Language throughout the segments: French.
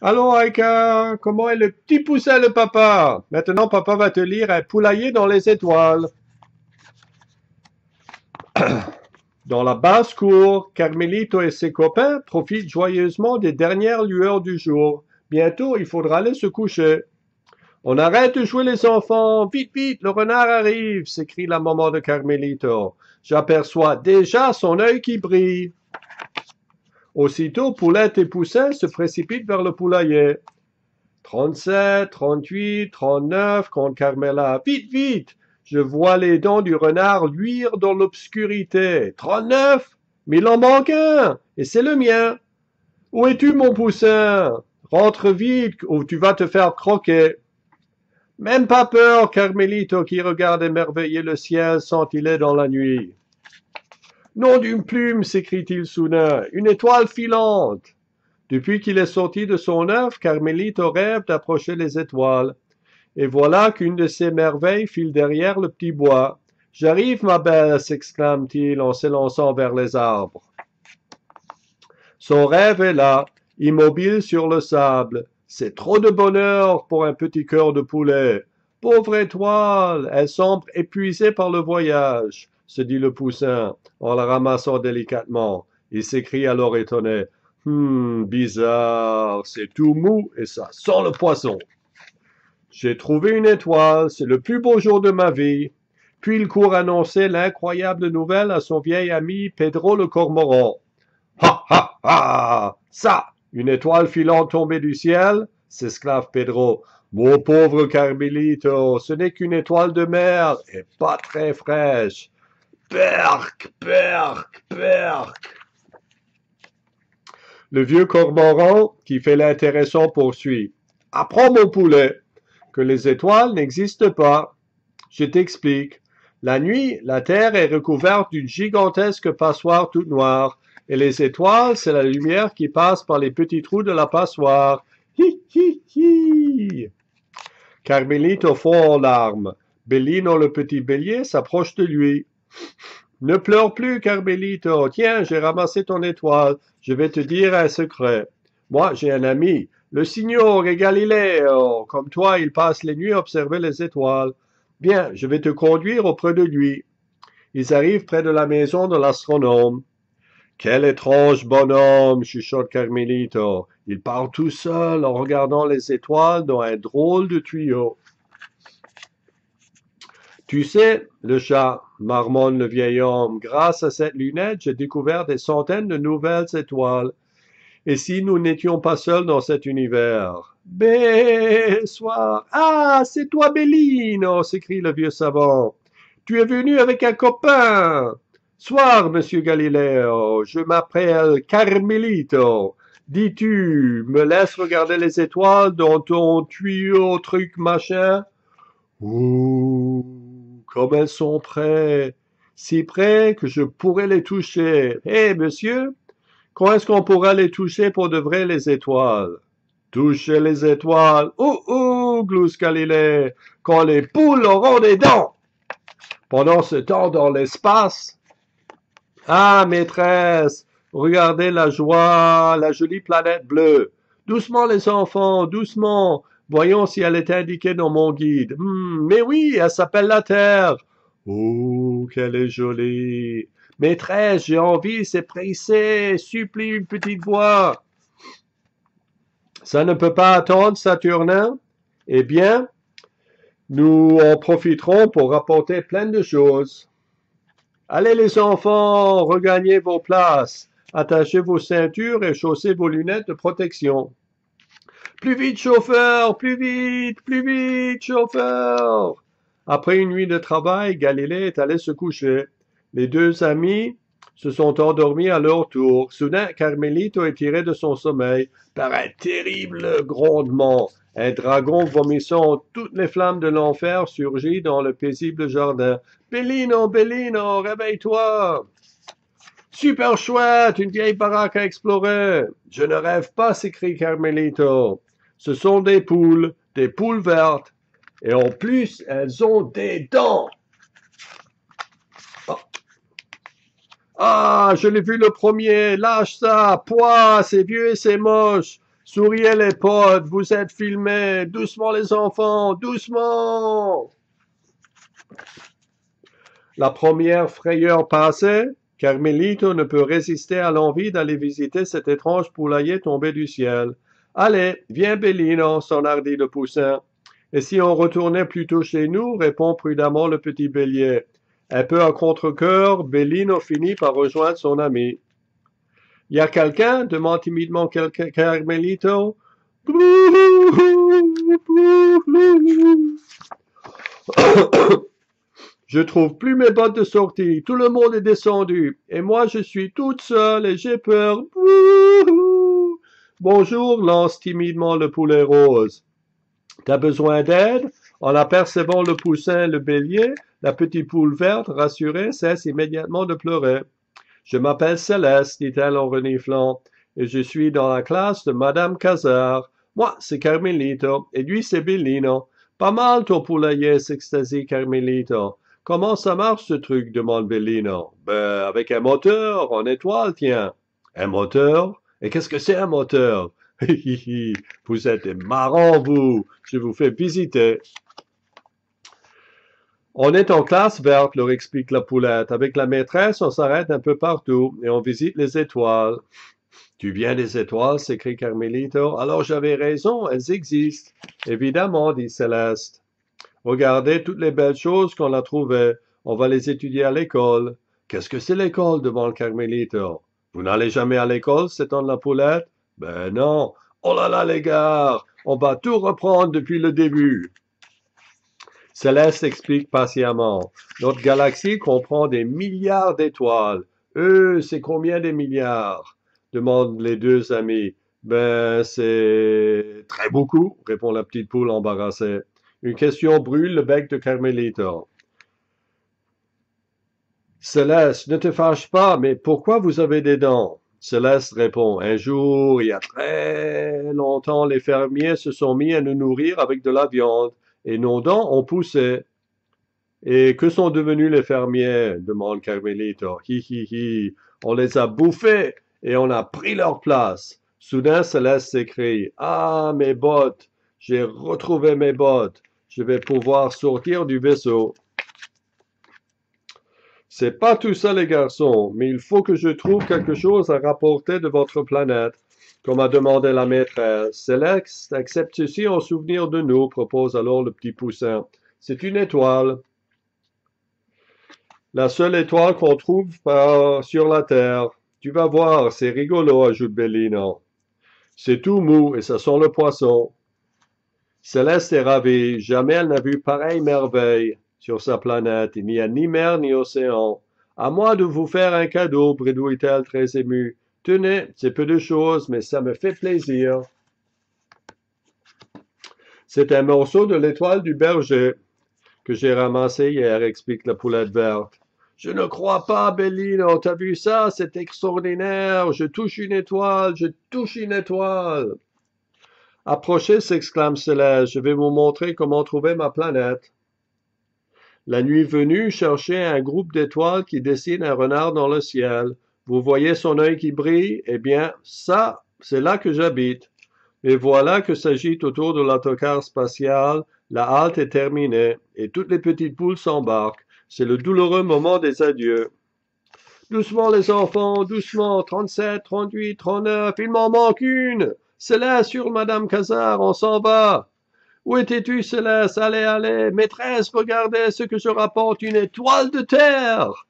Allô, Aïka, comment est le petit poussin le papa? Maintenant, papa va te lire un poulailler dans les étoiles. Dans la basse-cour, Carmelito et ses copains profitent joyeusement des dernières lueurs du jour. Bientôt, il faudra aller se coucher. On arrête de jouer les enfants. Vite, vite, le renard arrive, s'écrie la maman de Carmelito. J'aperçois déjà son œil qui brille. Aussitôt, Poulette et Poussin se précipitent vers le poulailler. 37, 38, 39, compte Carmela. Vite, vite! Je vois les dents du renard luire dans l'obscurité. 39! Mais il en manque un! Et c'est le mien! Où es-tu, mon poussin? Rentre vite ou tu vas te faire croquer. Même pas peur, Carmelito qui regarde émerveillé le ciel scintiller dans la nuit. Nom d'une plume, s'écrie-t-il soudain, une étoile filante. Depuis qu'il est sorti de son œuf, Carmelito rêve d'approcher les étoiles. Et voilà qu'une de ces merveilles file derrière le petit bois. J'arrive, ma belle, s'exclame-t-il en s'élançant vers les arbres. Son rêve est là, immobile sur le sable. C'est trop de bonheur pour un petit cœur de poulet. Pauvre étoile, elle semble épuisée par le voyage, se dit le poussin en la ramassant délicatement. Il s'écrie alors étonné. Bizarre, c'est tout mou et ça sent le poisson. J'ai trouvé une étoile, c'est le plus beau jour de ma vie. Puis il court annoncer l'incroyable nouvelle à son vieil ami Pedro le Cormoran. Ha ha ha! Ça! Une étoile filante tombée du ciel? S'esclave Pedro. Mon pauvre Carmelito, ce n'est qu'une étoile de mer et pas très fraîche. Perc, perc, perc. Le vieux cormoran, qui fait l'intéressant, poursuit. Apprends, mon poulet, que les étoiles n'existent pas. Je t'explique. La nuit, la Terre est recouverte d'une gigantesque passoire toute noire, et les étoiles, c'est la lumière qui passe par les petits trous de la passoire. Hi, hi, hi. Carmelito fond en larmes. Bellino, le petit bélier, s'approche de lui. Ne pleure plus, Carmelito. Tiens, j'ai ramassé ton étoile. Je vais te dire un secret. Moi, j'ai un ami, le signore Galileo. Comme toi, il passe les nuits à observer les étoiles. Bien, je vais te conduire auprès de lui. Ils arrivent près de la maison de l'astronome. Quel étrange bonhomme, chuchote Carmelito. Il parle tout seul en regardant les étoiles dans un drôle de tuyau. Tu sais, le chat, marmonne le vieil homme, grâce à cette lunette, j'ai découvert des centaines de nouvelles étoiles. Et si nous n'étions pas seuls dans cet univers? Soir. Ah, c'est toi, Bellino, s'écrie le vieux savant. Tu es venu avec un copain. Soir, monsieur Galileo, je m'appelle Carmelito. Dis-tu, me laisses regarder les étoiles dans ton tuyau truc machin? Ouh, comme elles sont près, si près que je pourrais les toucher. Hé, monsieur, quand est-ce qu'on pourra les toucher pour de vrai les étoiles? Toucher les étoiles. Glousse Galilée, quand les poules auront des dents. Pendant ce temps dans l'espace. Ah, maîtresse, regardez la joie, la jolie planète bleue. Doucement les enfants, doucement. Voyons si elle est indiquée dans mon guide. Mais oui, elle s'appelle la Terre. Oh, qu'elle est jolie. Maîtresse, j'ai envie, c'est pressé, supplie une petite voix. Ça ne peut pas attendre, Saturnin? Eh bien, nous en profiterons pour rapporter plein de choses. Allez les enfants, regagnez vos places. Attachez vos ceintures et chaussez vos lunettes de protection. Plus vite, chauffeur, plus vite, chauffeur. Après une nuit de travail, Galilée est allé se coucher. Les deux amis se sont endormis à leur tour. Soudain, Carmelito est tiré de son sommeil par un terrible grondement. Un dragon vomissant toutes les flammes de l'enfer surgit dans le paisible jardin. Bellino, Bellino, réveille-toi! Super chouette, une vieille baraque à explorer. Je ne rêve pas, s'écrie Carmelito. Ce sont des poules vertes. Et en plus, elles ont des dents. Oh. Ah, je l'ai vu le premier. Lâche ça. Pouah, c'est vieux et c'est moche. Souriez les potes, vous êtes filmés. Doucement les enfants, doucement. La première frayeur passée, Carmelito ne peut résister à l'envie d'aller visiter cet étrange poulailler tombé du ciel. Allez, viens Bellino, s'enhardit le poussin. Et si on retournait plutôt chez nous, répond prudemment le petit bélier. Un peu à contre-cœur, Bellino finit par rejoindre son ami. Y a quelqu'un demande timidement Carmelito. Je trouve plus mes bottes de sortie. Tout le monde est descendu. Et moi, je suis toute seule et j'ai peur. Bonjour, lance timidement le poulet rose. T'as besoin d'aide? En apercevant le poussin, le bélier, la petite poule verte, rassurée, cesse immédiatement de pleurer. Je m'appelle Céleste, dit-elle en reniflant, et je suis dans la classe de Madame Cazard. Moi, c'est Carmelito, et lui, c'est Bellino. Pas mal ton poulailler, s'extasie Carmelito. Comment ça marche ce truc? Demande Bellino. Ben, avec un moteur, en étoile, tiens. Un moteur? Et qu'est-ce que c'est un moteur? Vous êtes marrant, vous. Je vous fais visiter. On est en classe verte, leur explique la poulette. Avec la maîtresse, on s'arrête un peu partout et on visite les étoiles. Tu viens des étoiles, s'écrie Carmelito. Alors j'avais raison, elles existent. Évidemment, dit Céleste. Regardez toutes les belles choses qu'on a trouvées. On va les étudier à l'école. Qu'est-ce que c'est l'école? Demande Carmelito. Vous n'allez jamais à l'école? S'étonne la poulette. Ben non. Oh là là, les gars, on va tout reprendre depuis le début. Céleste explique patiemment. Notre galaxie comprend des milliards d'étoiles. C'est combien des milliards? Demandent les deux amis. Ben, c'est très beaucoup, répond la petite poule embarrassée. Une question brûle le bec de Carmelito. Céleste, ne te fâche pas, mais pourquoi vous avez des dents? Céleste répond. Un jour, il y a très longtemps, les fermiers se sont mis à nous nourrir avec de la viande, et nos dents ont poussé. Et que sont devenus les fermiers? Demande Carmelito. Hi hi hi. On les a bouffés et on a pris leur place. Soudain, Céleste s'écrie. Ah, mes bottes! J'ai retrouvé mes bottes. Je vais pouvoir sortir du vaisseau. C'est pas tout ça, les garçons, mais il faut que je trouve quelque chose à rapporter de votre planète, comme a demandé la maîtresse. Céleste accepte ceci en souvenir de nous, propose alors le petit poussin. C'est une étoile. La seule étoile qu'on trouve sur la Terre. Tu vas voir, c'est rigolo, ajoute Bellino. C'est tout mou et ça sent le poisson. Céleste est ravie. Jamais elle n'a vu pareille merveille sur sa planète. Il n'y a ni mer ni océan. À moi de vous faire un cadeau, bredouille-t-elle très émue. Tenez, c'est peu de choses, mais ça me fait plaisir. C'est un morceau de l'étoile du berger que j'ai ramassé hier, explique la poulette verte. Je ne crois pas, Bellino, t'as vu ça? C'est extraordinaire. Je touche une étoile, je touche une étoile. Approchez, s'exclame Céleste, je vais vous montrer comment trouver ma planète. La nuit venue, cherchez un groupe d'étoiles qui dessine un renard dans le ciel. Vous voyez son œil qui brille? Eh bien, ça, c'est là que j'habite. Et voilà que s'agite autour de l'autocar spatial. La halte est terminée et toutes les petites poules s'embarquent. C'est le douloureux moment des adieux. Doucement les enfants, doucement, 37, 38, 39, il m'en manque une. Céleste sur Madame Cazard, on s'en va. Où étais-tu, Céleste? Allez, allez, maîtresse, regardez ce que je rapporte, une étoile de terre.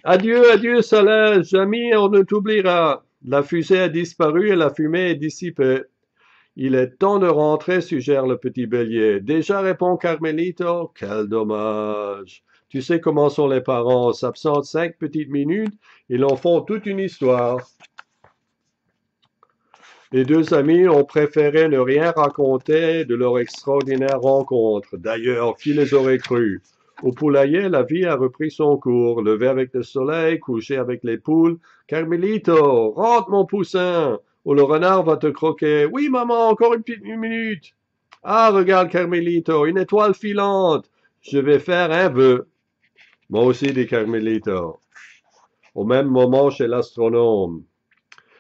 Adieu, adieu, Céleste, jamais on ne t'oubliera. La fusée a disparu et la fumée est dissipée. Il est temps de rentrer, suggère le petit bélier. Déjà, répond Carmelito. Quel dommage. Tu sais comment sont les parents. S'absentent 5 petites minutes, ils en font toute une histoire. Les deux amis ont préféré ne rien raconter de leur extraordinaire rencontre. D'ailleurs, qui les aurait crus? Au poulailler, la vie a repris son cours. Levé avec le soleil, couché avec les poules. Carmelito, rentre mon poussin, ou le renard va te croquer. Oui, maman, encore une petite minute. Ah, regarde, Carmelito, une étoile filante. Je vais faire un vœu. Moi aussi, dit Carmelito. Au même moment, chez l'astronome.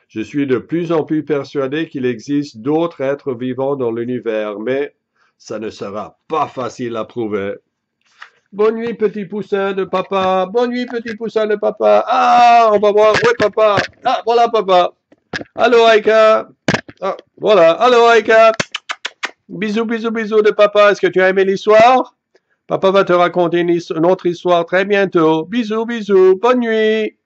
Je suis de plus en plus persuadé qu'il existe d'autres êtres vivants dans l'univers, mais ça ne sera pas facile à prouver. Bonne nuit, petit poussin de papa. Bonne nuit, petit poussin de papa. Ah, on va voir. Oui, papa. Ah, voilà, papa. Allô, Aïka. Ah, voilà. Allô, Aïka. Bisous, bisous, bisous de papa. Est-ce que tu as aimé l'histoire? Papa va te raconter une autre histoire très bientôt. Bisous, bisous. Bonne nuit.